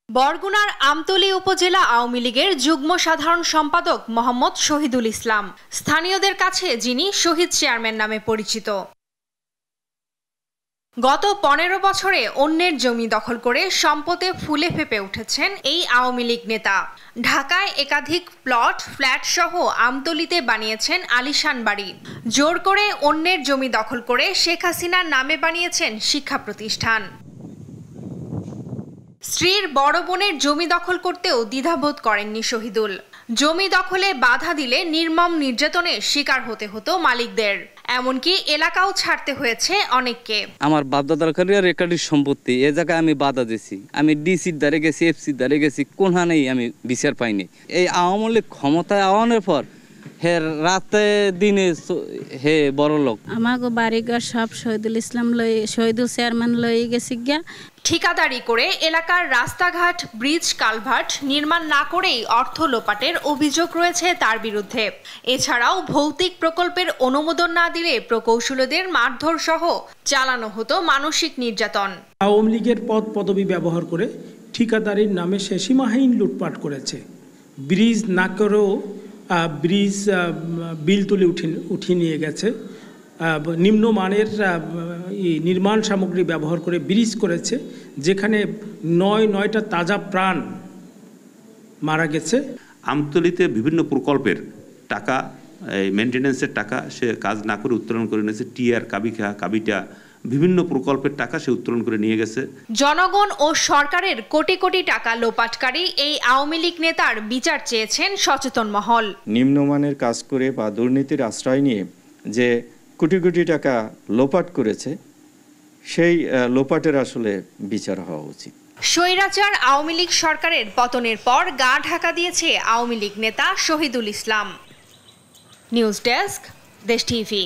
বরগুনার আমতলী উপজেলা আওয়ামী লীগের যুগ্ম সাধারণ সম্পাদক মোহাম্মদ শহীদুল ইসলাম, স্থানীয়দের কাছে যিনি শহীদ চেয়ারম্যান নামে পরিচিত। গত 15 বছরে অন্যের জমি দখল করে সম্পদে ফুলে ফেপে উঠেছেন এই আওয়ামী লীগ নেতা। ঢাকায় একাধিক প্লট, ফ্ল্যাট সহ আমতলীতে বানিয়েছেন আলিশান বাড়ি। জোর করে অন্যের জমি দখল করে শেখ হাসিনার নামে বানিয়েছেন শিক্ষা প্রতিষ্ঠান। স্ত্রীর বড় বোনের জমি দখল করতেও দ্বিধাবোধ করেননি শহীদুল। জমি দখলে বাধা দিলে নির্মম নির্যাতনের শিকার হতে হতো মালিকদের, এমনকি এলাকাও ছাড়তে হয়েছে অনেককে। আমার বাপদাদার রেকর্ডের সম্পত্তি এ জায়গায় আমি বাধা দিছি, আমি ডিসির দ্বারে গেছি, এফসির দ্বারে গেছি, কোনখানেই আমি বিচার পাইনি। এই আওয়ামী লীগ ক্ষমতায় আওয়ানোর পর হে রাতে দিনে হে বড় লোক। আমাকে বাড়িঘর সব শহীদুল ইসলাম শহীদুল চেয়ারম্যান লয়ে গেছি গিয়া। ঠিকাদারি করে এলাকার রাস্তাঘাট, ব্রিজ, কালভার্ট নির্মাণ না করেই অর্থ লোপাটের অভিযোগ রয়েছে তার বিরুদ্ধে। এছাড়াও ভৌতিক প্রকল্পের অনুমোদন না দিলে প্রকৌশলীদের মারধর সহ চালানো হতো মানসিক নির্যাতন। আওয়ামী লীগের পদ পদবি ব্যবহার করে ঠিকাদারির নামে সে সীমাহীন লুটপাট করেছে। ব্রিজ না করেও ব্রিজ বিল তুলে উঠিয়ে নিয়ে গেছে। নিম্নমানের নির্মাণ সামগ্রী ব্যবহার করে ব্রিজ করেছে, যেখানে নয়টা তাজা প্রাণ মারা গেছে। আমতলীতে বিভিন্ন প্রকল্পের টাকা, মেনটেন্যান্সের টাকা সে কাজ না করে উত্তোলন করে নিয়েছে। টিআর, কাবিটা বিভিন্ন প্রকল্পের টাকা সে উত্তোলন করে নিয়ে গেছে। জনগণ ও সরকারের কোটি কোটি টাকা লোপাটকারী এই আওয়ামী লীগ নেতার বিচার চেয়েছেন সচেতন মহল। নিম্নমানের কাজ করে বা দুর্নীতির আশ্রয় নিয়ে যে কোটি কোটি টাকা লোপাট করেছে, সেই লোপাটের আসলে বিচার হওয়া উচিত। স্বৈরাচার আওয়ামী লীগ সরকারের পতনের পর গা ঢাকা দিয়েছে আওয়ামী লীগ নেতা শহীদুল ইসলাম। নিউজ ডেস্ক, দেশ টিভি।